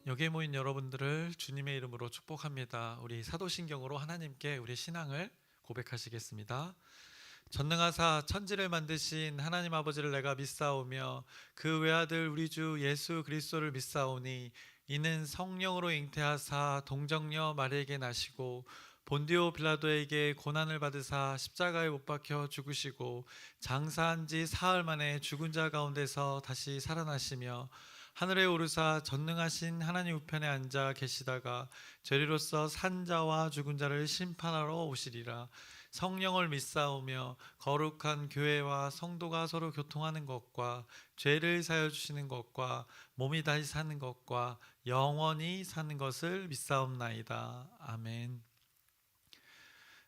여기에 모인 여러분들을 주님의 이름으로 축복합니다. 우리 사도신경으로 하나님께 우리 신앙을 고백하시겠습니다. 전능하사 천지를 만드신 하나님 아버지를 내가 믿사오며 그 외아들 우리 주 예수 그리스도를 믿사오니 이는 성령으로 잉태하사 동정녀 마리에게 나시고 본디오 빌라도에게 고난을 받으사 십자가에 못 박혀 죽으시고 장사한 지 사흘 만에 죽은 자 가운데서 다시 살아나시며 하늘에 오르사 전능하신 하나님 우편에 앉아 계시다가 저리로서 산 자와 죽은 자를 심판하러 오시리라. 성령을 믿사오며 거룩한 교회와 성도가 서로 교통하는 것과 죄를 사여 주시는 것과 몸이 다시 사는 것과 영원히 사는 것을 믿사옵나이다. 아멘.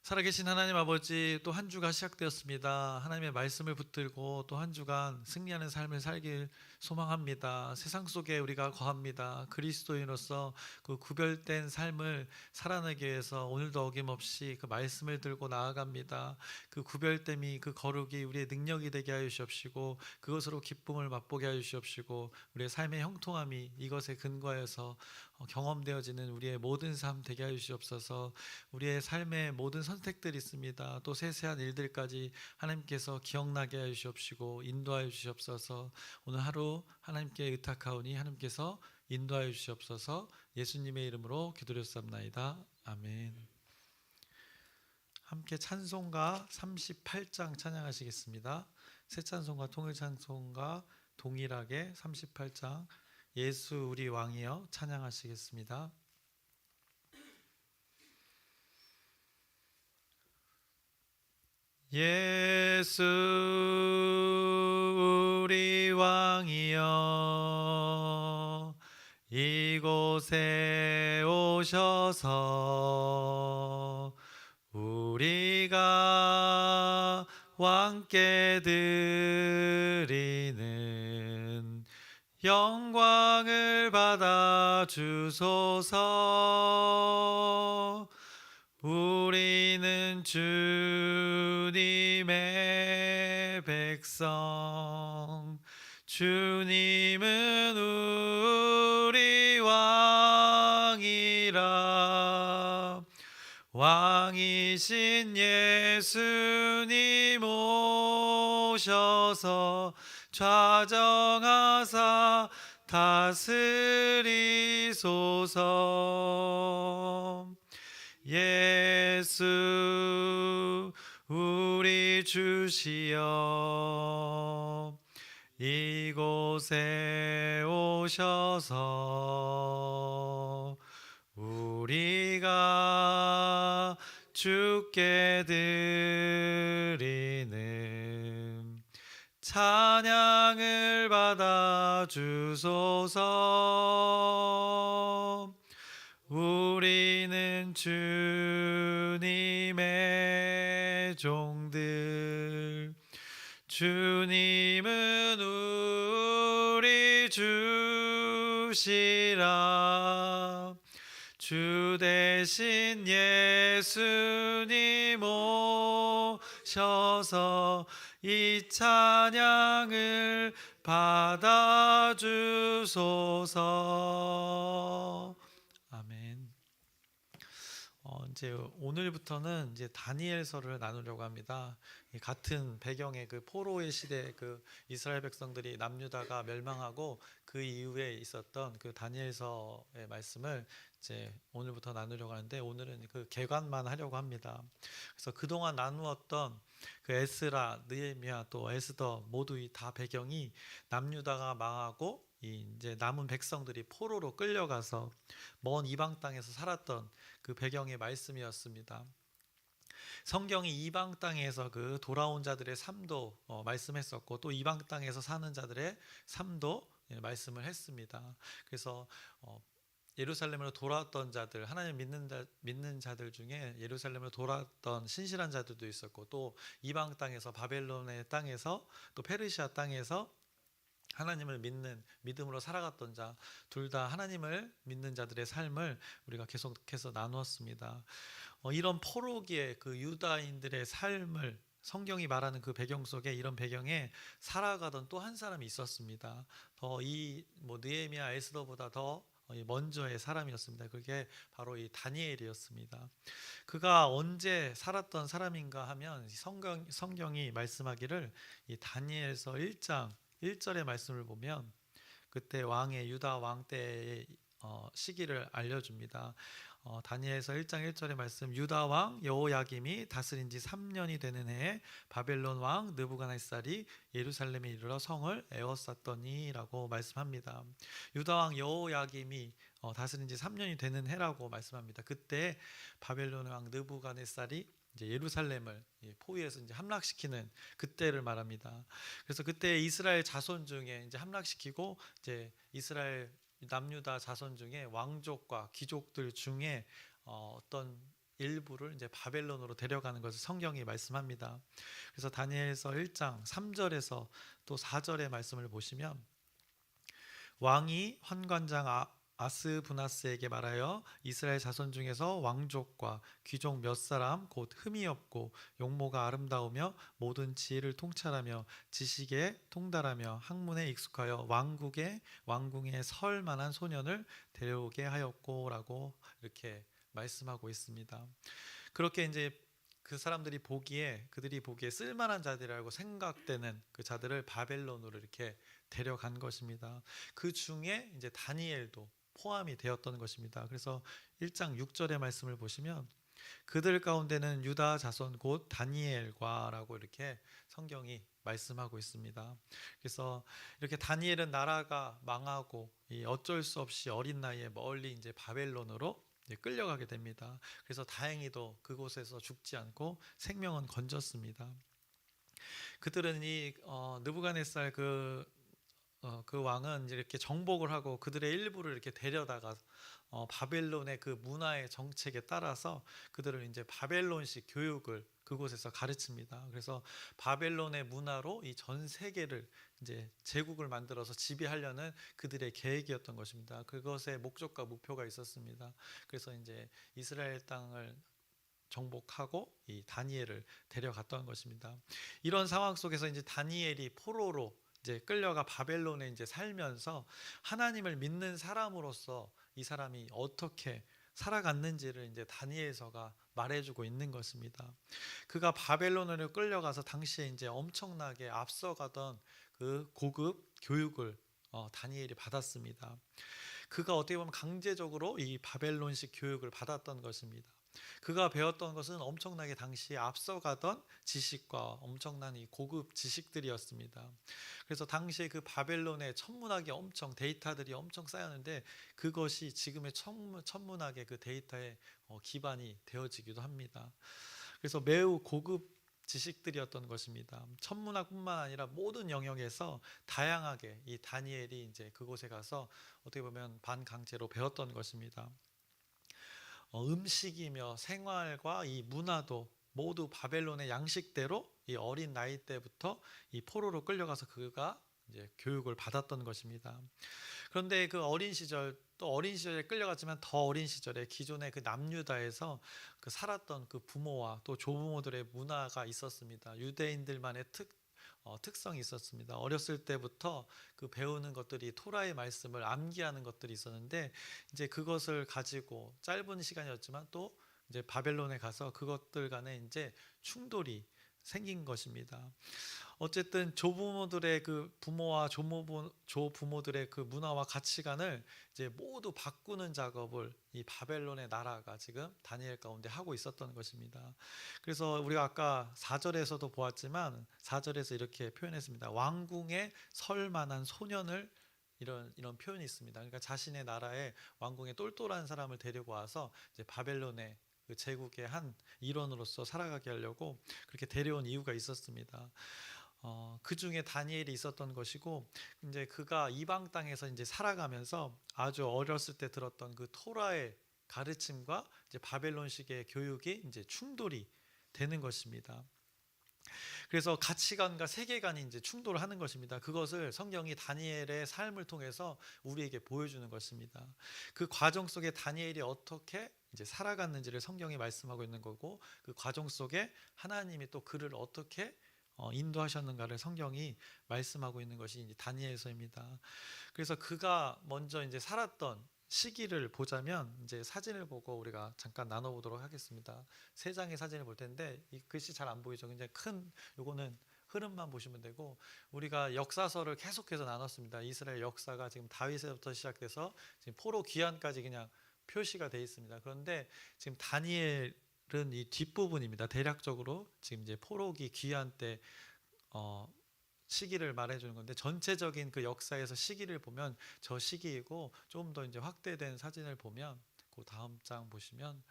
살아계신 하나님 아버지, 또 한 주가 시작되었습니다. 하나님의 말씀을 붙들고 또 한 주간 승리하는 삶을 살길 소망합니다. 세상 속에 우리가 거합니다. 그리스도인으로서 그 구별된 삶을 살아내기 위해서 오늘도 어김없이 그 말씀을 들고 나아갑니다. 그 구별됨이, 그 거룩이 우리의 능력이 되게 하여 주옵시고 그것으로 기쁨을 맛보게 하여 주옵시고 우리의 삶의 형통함이 이것에 근거해서 경험되어지는 우리의 모든 삶 되게 하여 주옵소서. 우리의 삶의 모든 선택들이 있습니다. 또 세세한 일들까지 하나님께서 기억나게 하여 주옵시고 인도하여 주시옵소서. 오늘 하루 하나님께 의탁하오니 하나님께서 인도하여 주시옵소서. 예수님의 이름으로 기도드렸사옵나이다. 아멘. 함께 찬송가 38장 찬양하시겠습니다. 새 찬송가 통일 찬송가 동일하게 38장 예수 우리 왕이여 찬양하시겠습니다. 예수 우리 왕이여 이곳에 오셔서 우리가 왕께 드리는 영광을 받아 주소서. 우리는 주님의 백성, 주님은 우리 왕이라. 왕이신 예수님 오셔서 좌정하사 다스리소서. 예수 우리 주시여 이곳에 오셔서 우리가 주께 드리는 찬양을 받아 주소서. 우리는 주님의 종들, 주님은 우리 주시라. 주 대신 예수님 오셔서 이 찬양을 받아 주소서. 아멘. 이제 오늘부터는 이제 다니엘서를 나누려고 합니다. 같은 배경의 그 포로의 시대, 그 이스라엘 백성들이 남유다가 멸망하고 그 이후에 있었던 그 다니엘서의 말씀을 이제 오늘부터 나누려고 하는데, 오늘은 그 개관만 하려고 합니다. 그래서 그동안 나누었던 그 에스라, 느헤미야, 또 에스더 모두 다 배경이 남유다가 망하고 이제 남은 백성들이 포로로 끌려가서 먼 이방 땅에서 살았던 그 배경의 말씀이었습니다. 성경이 이방 땅에서 그 돌아온 자들의 삶도 말씀했었고, 또 이방 땅에서 사는 자들의 삶도 말씀을 했습니다. 그래서 예루살렘으로 돌아왔던 자들, 하나님 믿는 자들 중에 예루살렘으로 돌아왔던 신실한 자들도 있었고, 또 이방 땅에서, 바벨론의 땅에서, 또 페르시아 땅에서 하나님을 믿는, 믿음으로 살아갔던 자, 둘 다 하나님을 믿는 자들의 삶을 우리가 계속해서 나누었습니다. 이런 포로기의 그 유다인들의 삶을 성경이 말하는 그 배경 속에, 이런 배경에 살아가던 또 한 사람이 있었습니다. 더 이 느헤미야, 에스더보다 더 이 먼저의 사람이었습니다. 그게 바로 이 다니엘이었습니다. 그가 언제 살았던 사람인가 하면 성경이 말씀하기를 이 다니엘서 1장 1절의 말씀을 보면 그때 왕의 유다 왕 때의 시기를 알려줍니다. 다니엘서 1장 1절의 말씀, 유다 왕 여호야김이 다스린 지 3년이 되는 해에 바벨론 왕 느부갓네살이 예루살렘에 이르러 성을 에워쌌더니라고 말씀합니다. 유다 왕 여호야김이 다스린 지 3년이 되는 해라고 말씀합니다. 그때 바벨론 왕 느부갓네살이 이제 예루살렘을 포위해서 이제 함락시키는 그때를 말합니다. 그래서 그때 이스라엘 자손 중에 이제 함락시키고 이제 이스라엘 남유다 자손 중에 왕족과 귀족들 중에 어떤 일부를 이제 바벨론으로 데려가는 것을 성경이 말씀합니다. 그래서 다니엘서 1장 3절에서 또 4절의 말씀을 보시면 왕이 환관장 아스부나스에게 말하여 이스라엘 자손 중에서 왕족과 귀족 몇 사람 곧 흠이 없고 용모가 아름다우며 모든 지혜를 통찰하며 지식에 통달하며 학문에 익숙하여 왕궁에 설 만한 소년을 데려오게 하였고라고 이렇게 말씀하고 있습니다. 그렇게 이제 그들이 보기에 쓸만한 자들이라고 생각되는 그 자들을 바벨론으로 이렇게 데려간 것입니다. 그 중에 이제 다니엘도 포함이 되었던 것입니다. 그래서 1장 6절의 말씀을 보시면 그들 가운데는 유다 자손 곧 다니엘과라고 이렇게 성경이 말씀하고 있습니다. 그래서 이렇게 다니엘은 나라가 망하고 어쩔 수 없이 어린 나이에 멀리 이제 바벨론으로 끌려가게 됩니다. 그래서 다행히도 그곳에서 죽지 않고 생명은 건졌습니다. 그들은 이 느부갓네살 그 왕은 이렇게 정복을 하고 그들의 일부를 이렇게 데려다가 바벨론의 그 문화의 정책에 따라서 그들을 이제 바벨론식 교육을 그곳에서 가르칩니다. 그래서 바벨론의 문화로 이 전 세계를 이제 제국을 만들어서 지배하려는 그들의 계획이었던 것입니다. 그것의 목적과 목표가 있었습니다. 그래서 이제 이스라엘 땅을 정복하고 이 다니엘을 데려갔던 것입니다. 이런 상황 속에서 이제 다니엘이 포로로 이제 끌려가 바벨론에 이제 살면서 하나님을 믿는 사람으로서 이 사람이 어떻게 살아갔는지를 이제 다니엘서가 말해주고 있는 것입니다. 그가 바벨론으로 끌려가서 당시에 이제 엄청나게 앞서가던 그 고급 교육을 다니엘이 받았습니다. 그가 어떻게 보면 강제적으로 이 바벨론식 교육을 받았던 것입니다. 그가 배웠던 것은 엄청나게 당시에 앞서가던 지식과 엄청난 이 고급 지식들이었습니다. 그래서 당시에 그 바벨론의 천문학이 데이터들이 엄청 쌓였는데 그것이 지금의 천문학의 그 데이터의 기반이 되어지기도 합니다. 그래서 매우 고급 지식들이었던 것입니다. 천문학뿐만 아니라 모든 영역에서 다양하게 이 다니엘이 이제 그곳에 가서 어떻게 보면 반강제로 배웠던 것입니다. 음식이며 생활과 이 문화도 모두 바벨론의 양식대로 이 어린 나이 때부터 이 포로로 끌려가서 그가 이제 교육을 받았던 것입니다. 그런데 그 어린 시절에 끌려갔지만 더 어린 시절에 기존의 그 남유다에서 그 살았던 그 부모와 또 조부모들의 문화가 있었습니다. 유대인들만의 특성이 있었습니다. 어렸을 때부터 그 배우는 것들이 토라의 말씀을 암기하는 것들이 있었는데 이제 그것을 가지고 짧은 시간이었지만 또 이제 바벨론에 가서 그것들 간에 이제 충돌이 생긴 것입니다. 어쨌든 조부모들의 그 부모와 조부모들의 그 문화와 가치관을 이제 모두 바꾸는 작업을 이 바벨론의 나라가 지금 다니엘 가운데 하고 있었던 것입니다. 그래서 우리가 아까 4절에서도 보았지만 4절에서 이렇게 표현했습니다. 왕궁에 설 만한 소년을 이런 표현이 있습니다. 그러니까 자신의 나라에 왕궁에 똘똘한 사람을 데리고 와서 이제 바벨론의 그 제국의 한 일원으로서 살아가게 하려고 그렇게 데려온 이유가 있었습니다. 그 중에 다니엘이 있었던 것이고 이제 그가 이방 땅에서 이제 살아가면서 아주 어렸을 때 들었던 그 토라의 가르침과 이제 바벨론식의 교육이 이제 충돌이 되는 것입니다. 그래서 가치관과 세계관이 이제 충돌을 하는 것입니다. 그것을 성경이 다니엘의 삶을 통해서 우리에게 보여주는 것입니다. 그 과정 속에 다니엘이 어떻게 이제 살아갔는지를 성경이 말씀하고 있는 거고 그 과정 속에 하나님이 또 그를 어떻게 인도하셨는가를 성경이 말씀하고 있는 것이 이제 다니엘서입니다. 그래서 그가 먼저 이제 살았던 시기를 보자면 이제 사진을 보고 우리가 잠깐 나눠보도록 하겠습니다. 세 장의 사진을 볼 텐데 이 글씨 잘 안 보이죠? 굉장히 큰 요거는 흐름만 보시면 되고 우리가 역사서를 계속해서 나눴습니다. 이스라엘 역사가 지금 다윗에서부터 시작돼서 지금 포로 귀환까지 그냥 표시가 돼 있습니다. 그런데 지금 다니엘은 이 뒷부분입니다. 대략적으로 지금 이제 포로기 귀환 때 시기를 말해주는 건데 전체적인 그 역사에서 시기를 보면 저 시기이고 좀 더 이제 확대된 사진을 보면 그 다음 장 보시면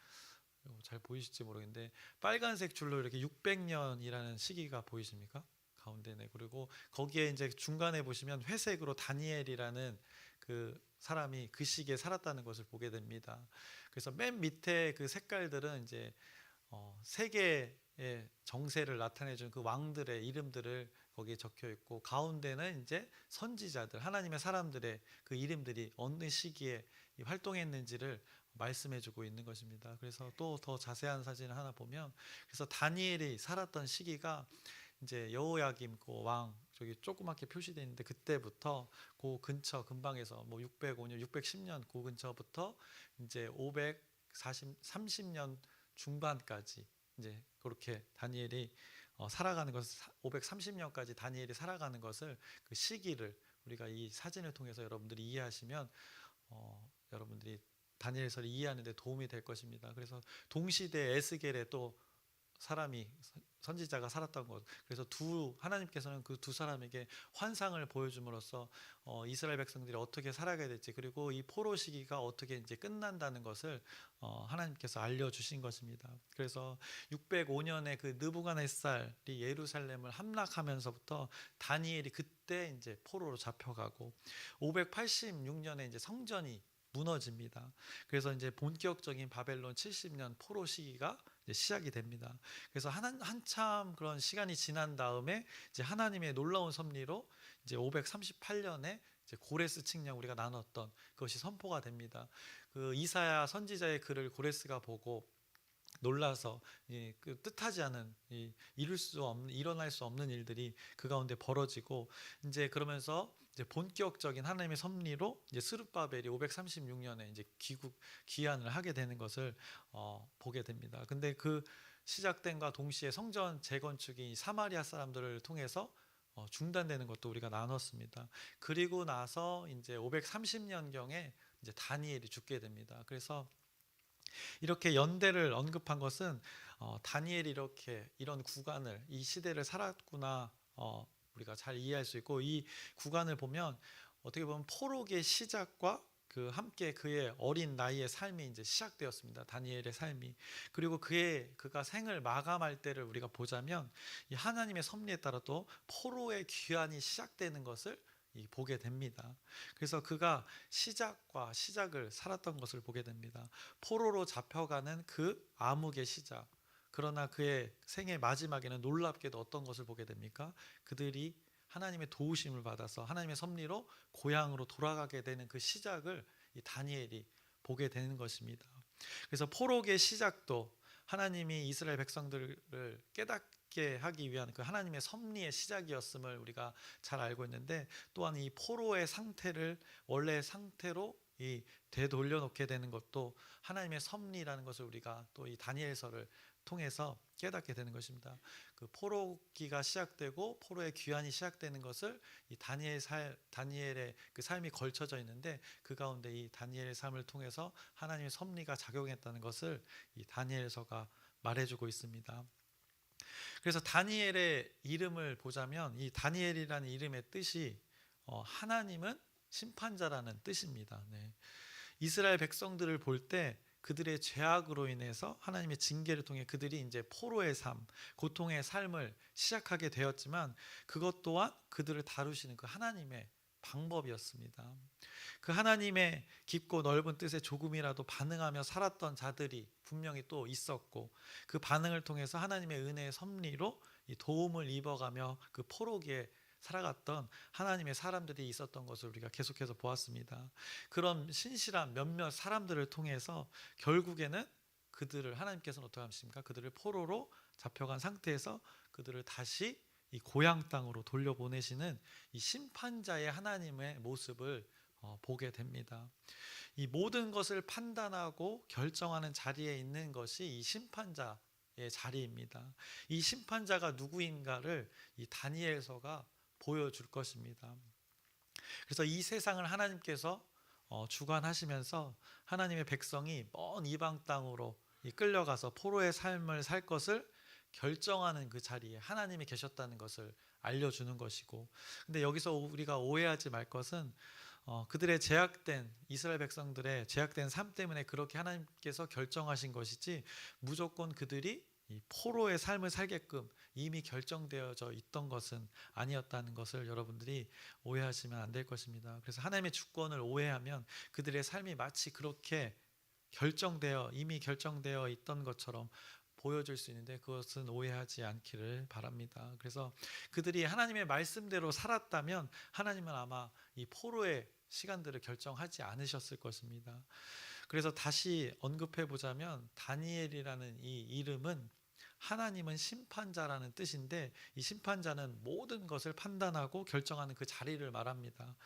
잘 보이실지 모르겠는데 빨간색 줄로 이렇게 600년이라는 시기가 보이십니까? 가운데네. 그리고 거기에 이제 중간에 보시면 회색으로 다니엘이라는 그 사람이 그 시기에 살았다는 것을 보게 됩니다. 그래서 맨 밑에 그 색깔들은 이제 세계의 정세를 나타내준 그 왕들의 이름들을 거기에 적혀 있고 가운데는 이제 선지자들 하나님의 사람들의 그 이름들이 어느 시기에 활동했는지를 말씀해주고 있는 것입니다. 그래서 또 더 자세한 사진을 하나 보면 그래서 다니엘이 살았던 시기가 이제 여호야김 그 왕 저기 조그맣게 표시되어 있는데 그때부터 그 근처 근방에서 뭐 605년, 610년 그 근처부터 이제 30년 중반까지 이제 그렇게 다니엘이 살아가는 것을 530년까지 다니엘이 살아가는 것을 그 시기를 우리가 이 사진을 통해서 여러분들이 이해하시면 여러분들이 다니엘서를 이해하는 데 도움이 될 것입니다. 그래서 동시대 에스겔에 또 사람이 선지자가 살았던 것. 그래서 하나님께서는 그 두 사람에게 환상을 보여줌으로써 이스라엘 백성들이 어떻게 살아가야 될지 그리고 이 포로 시기가 어떻게 이제 끝난다는 것을 하나님께서 알려주신 것입니다. 그래서 605년에 그 느부갓네살이 예루살렘을 함락하면서부터 다니엘이 그때 이제 포로로 잡혀가고 586년에 이제 성전이 무너집니다. 그래서 이제 본격적인 바벨론 70년 포로 시기가 이제 시작이 됩니다. 그래서 한참 그런 시간이 지난 다음에 이제 하나님의 놀라운 섭리로 이제 538년에 이제 고레스 칙령 우리가 나눴던 그것이 선포가 됩니다. 그 이사야 선지자의 글을 고레스가 보고 놀라서 그 뜻하지 않은 일어날 수 없는 일들이 그 가운데 벌어지고 이제 그러면서 이제 본격적인 하나님의 섭리로 이제 스룹바벨이 536년에 이제 귀환을 하게 되는 것을 보게 됩니다. 근데 그 시작된과 동시에 성전 재건축이 사마리아 사람들을 통해서 중단되는 것도 우리가 나눴습니다. 그리고 나서 이제 530년경에 이제 다니엘이 죽게 됩니다. 그래서 이렇게 연대를 언급한 것은 다니엘이 이렇게 이런 구간을 이 시대를 살았구나 우리가 잘 이해할 수 있고 이 구간을 보면 어떻게 보면 포로기의 시작과 그 함께 그의 어린 나이의 삶이 이제 시작되었습니다. 다니엘의 삶이. 그리고 그가 생을 마감할 때를 우리가 보자면 이 하나님의 섭리에 따라 또 포로의 귀환이 시작되는 것을 보게 됩니다. 그래서 그가 시작과 시작을 살았던 것을 보게 됩니다. 포로로 잡혀가는 그 암흑의 시작. 그러나 그의 생의 마지막에는 놀랍게도 어떤 것을 보게 됩니까? 그들이 하나님의 도우심을 받아서 하나님의 섭리로 고향으로 돌아가게 되는 그 시작을 이 다니엘이 보게 되는 것입니다. 그래서 포로기의 시작도 하나님이 이스라엘 백성들을 깨닫게 하기 위한 그 하나님의 섭리의 시작이었음을 우리가 잘 알고 있는데 또한 이 포로의 상태를 원래의 상태로 되돌려놓게 되는 것도 하나님의 섭리라는 것을 우리가 또 이 다니엘서를 통해서 깨닫게 되는 것입니다. 그 포로기가 시작되고 포로의 귀환이 시작되는 것을 이 다니엘의 그 삶이 걸쳐져 있는데 그 가운데 이 다니엘의 삶을 통해서 하나님의 섭리가 작용했다는 것을 이 다니엘서가 말해주고 있습니다. 그래서 다니엘의 이름을 보자면 이 다니엘이라는 이름의 뜻이 하나님은 심판자라는 뜻입니다. 네. 이스라엘 백성들을 볼 때 그들의 죄악으로 인해서 하나님의 징계를 통해 그들이 이제 포로의 삶, 고통의 삶을 시작하게 되었지만 그것 또한 그들을 다루시는 그 하나님의 방법이었습니다. 그 하나님의 깊고 넓은 뜻에 조금이라도 반응하며 살았던 자들이 분명히 또 있었고 그 반응을 통해서 하나님의 은혜의 섭리로 이 도움을 입어가며 그 포로기에 살아갔던 하나님의 사람들이 있었던 것을 우리가 계속해서 보았습니다. 그런 신실한 몇몇 사람들을 통해서 결국에는 그들을 하나님께서는 어떻게 하십니까? 그들을 포로로 잡혀간 상태에서 그들을 다시 이 고향 땅으로 돌려보내시는 이 심판자의 하나님의 모습을 보게 됩니다. 이 모든 것을 판단하고 결정하는 자리에 있는 것이 이 심판자의 자리입니다. 이 심판자가 누구인가를 이 다니엘서가 보여줄 것입니다. 그래서 이 세상을 하나님께서 주관하시면서 하나님의 백성이 먼 이방 땅으로 끌려가서 포로의 삶을 살 것을 결정하는 그 자리에 하나님이 계셨다는 것을 알려주는 것이고, 근데 여기서 우리가 오해하지 말 것은 그들의 제약된 이스라엘 백성들의 제약된 삶 때문에 그렇게 하나님께서 결정하신 것이지 무조건 그들이 이 포로의 삶을 살게끔 이미 결정되어져 있던 것은 아니었다는 것을 여러분들이 오해하시면 안 될 것입니다. 그래서 하나님의 주권을 오해하면 그들의 삶이 마치 그렇게 이미 결정되어 있던 것처럼 보여줄 수 있는데 그것은 오해하지 않기를 바랍니다. 그래서 그들이 하나님의 말씀대로 살았다면 하나님은 아마 이 포로의 시간들을 결정하지 않으셨을 것입니다. 그래서 다시 언급해 보자면 다니엘이라는 이 이름은 하나님은 심판자라는 뜻인데 이 심판자는 모든 것을 판단하고 결정하는 그 자리를 말합니다.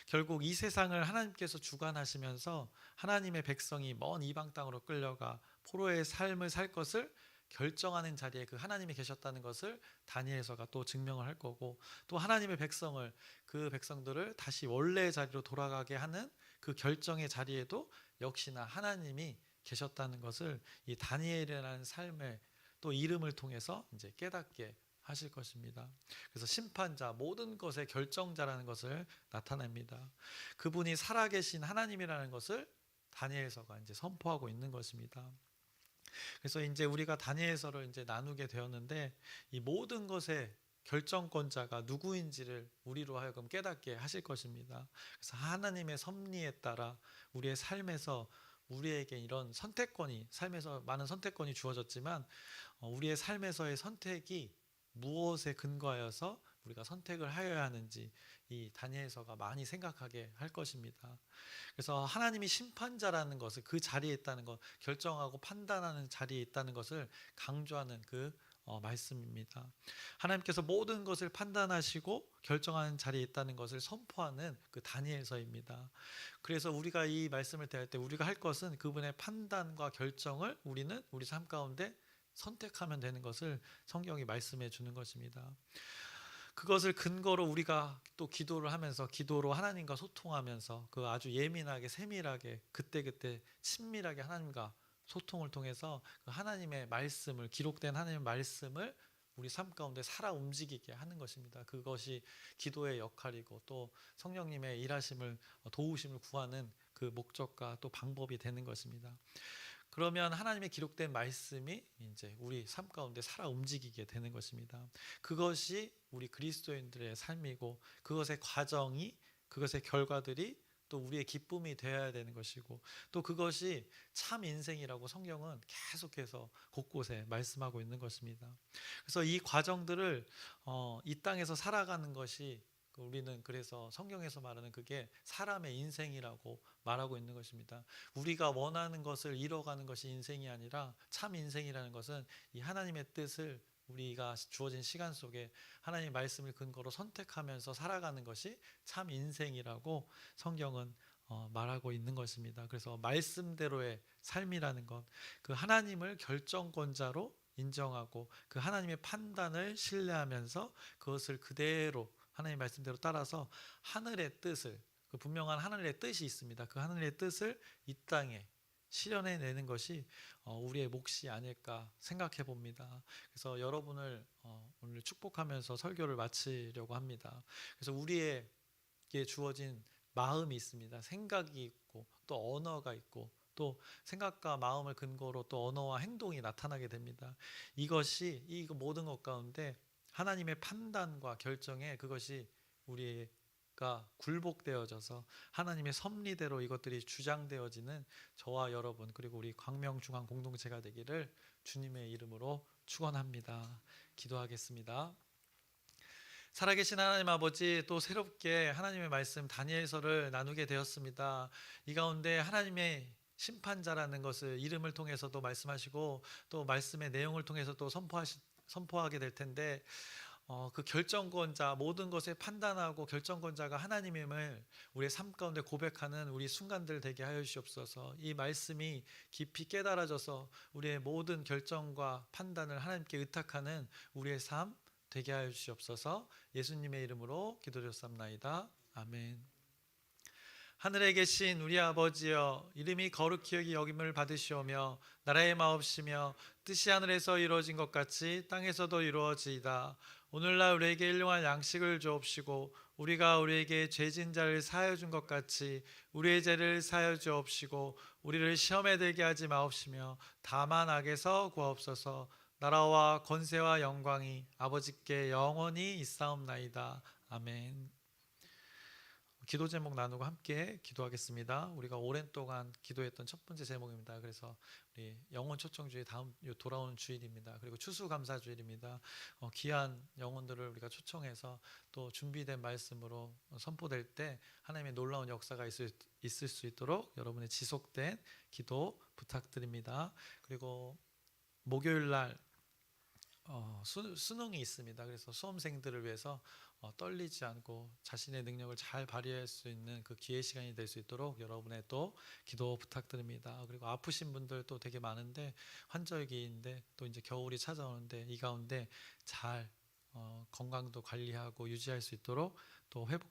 결국 이 세상을 하나님께서 주관하시면서 하나님의 백성이 먼 이방 땅으로 끌려가 포로의 삶을 살 것을 결정하는 자리에 그 하나님이 계셨다는 것을 다니엘서가 또 증명을 할 거고, 또 하나님의 그 백성들을 다시 원래의 자리로 돌아가게 하는 그 결정의 자리에도 역시나 하나님이 계셨다는 것을 이 다니엘이라는 삶의 또 이름을 통해서 이제 깨닫게 하실 것입니다. 그래서 심판자, 모든 것의 결정자라는 것을 나타냅니다. 그분이 살아계신 하나님이라는 것을 다니엘서가 이제 선포하고 있는 것입니다. 그래서 이제 우리가 다니엘서를 이제 나누게 되었는데 이 모든 것의 결정권자가 누구인지를 우리로 하여금 깨닫게 하실 것입니다. 그래서 하나님의 섭리에 따라 우리의 삶에서 우리에게 이런 선택권이, 삶에서 많은 선택권이 주어졌지만 우리의 삶에서의 선택이 무엇에 근거하여서 우리가 선택을 하여야 하는지 이 다니엘서가 많이 생각하게 할 것입니다. 그래서 하나님이 심판자라는 것을, 그 자리에 있다는 것, 결정하고 판단하는 자리에 있다는 것을 강조하는 그 말씀입니다. 하나님께서 모든 것을 판단하시고 결정하는 자리에 있다는 것을 선포하는 그 다니엘서입니다. 그래서 우리가 이 말씀을 대할 때 우리가 할 것은 그분의 판단과 결정을 우리는 우리 삶 가운데 선택하면 되는 것을 성경이 말씀해 주는 것입니다. 그것을 근거로 우리가 또 기도를 하면서, 기도로 하나님과 소통하면서 그 아주 예민하게 세밀하게 그때그때 친밀하게 하나님과 소통을 통해서 그 하나님의 말씀을, 기록된 하나님의 말씀을 우리 삶 가운데 살아 움직이게 하는 것입니다. 그것이 기도의 역할이고 또 성령님의 일하심을, 도우심을 구하는 그 목적과 또 방법이 되는 것입니다. 그러면 하나님의 기록된 말씀이 이제 우리 삶 가운데 살아 움직이게 되는 것입니다. 그것이 우리 그리스도인들의 삶이고 그것의 과정이, 그것의 결과들이 또 우리의 기쁨이 되어야 되는 것이고 또 그것이 참 인생이라고 성경은 계속해서 곳곳에 말씀하고 있는 것입니다. 그래서 이 과정들을 이 땅에서 살아가는 것이 우리는 그래서 성경에서 말하는 그게 사람의 인생이라고 말하고 있는 것입니다. 우리가 원하는 것을 이뤄가는 것이 인생이 아니라 참 인생이라는 것은 이 하나님의 뜻을 우리가 주어진 시간 속에 하나님의 말씀을 근거로 선택하면서 살아가는 것이 참 인생이라고 성경은 말하고 있는 것입니다. 그래서 말씀대로의 삶이라는 것, 그 하나님을 결정권자로 인정하고 그 하나님의 판단을 신뢰하면서 그것을 그대로 하나님의 말씀대로 따라서 하늘의 뜻을, 그 분명한 하늘의 뜻이 있습니다. 그 하늘의 뜻을 이 땅에 실현해내는 것이 우리의 몫이 아닐까 생각해 봅니다. 그래서 여러분을 오늘 축복하면서 설교를 마치려고 합니다. 그래서 우리에게 주어진 마음이 있습니다. 생각이 있고 또 언어가 있고 또 생각과 마음을 근거로 또 언어와 행동이 나타나게 됩니다. 이것이 이 모든 것 가운데 하나님의 판단과 결정에 그것이 우리가 굴복되어져서 하나님의 섭리대로 이것들이 주장되어지는 저와 여러분 그리고 우리 광명중앙 공동체가 되기를 주님의 이름으로 축원합니다. 기도하겠습니다. 살아계신 하나님 아버지, 또 새롭게 하나님의 말씀 다니엘서를 나누게 되었습니다. 이 가운데 하나님의 심판자라는 것을 이름을 통해서도 말씀하시고 또 말씀의 내용을 통해서 또 선포하게 될 텐데 그 결정권자, 모든 것에 판단하고 결정권자가 하나님임을 우리의 삶 가운데 고백하는 우리 순간들 되게 하여 주시옵소서. 이 말씀이 깊이 깨달아져서 우리의 모든 결정과 판단을 하나님께 의탁하는 우리의 삶 되게 하여 주시옵소서. 예수님의 이름으로 기도드렸사옵나이다. 아멘. 하늘에 계신 우리 아버지여, 이름이 거룩히 여김을 받으시오며 나라의 마옵시며 뜻이 하늘에서 이루어진 것 같이 땅에서도 이루어지이다. 오늘날 우리에게 일용할 양식을 주옵시고 우리가 우리에게 죄진 자를 사하여 준 것 같이 우리의 죄를 사하여 주옵시고 우리를 시험에 들게 하지 마옵시며 다만 악에서 구하옵소서. 나라와 권세와 영광이 아버지께 영원히 있사옵나이다. 아멘. 기도 제목 나누고 함께 기도하겠습니다. 우리가 오랜 동안 기도했던 첫 번째 제목입니다. 그래서 우리 영혼 초청주일 다음 돌아오는 주일입니다. 그리고 추수감사 주일입니다. 귀한 영혼들을 우리가 초청해서 또 준비된 말씀으로 선포될 때 하나님의 놀라운 역사가 있을 수 있도록 여러분의 지속된 기도 부탁드립니다. 그리고 목요일 날 수능이 있습니다. 그래서 수험생들을 위해서 떨리지 않고 자신의 능력을 잘 발휘할 수 있는 그 기회 시간이 될 수 있도록 여러분의 또 기도 부탁드립니다. 그리고 아프신 분들 또 되게 많은데 환절기인데 또 이제 겨울이 찾아오는데 이 가운데 잘 건강도 관리하고 유지할 수 있도록 또 회복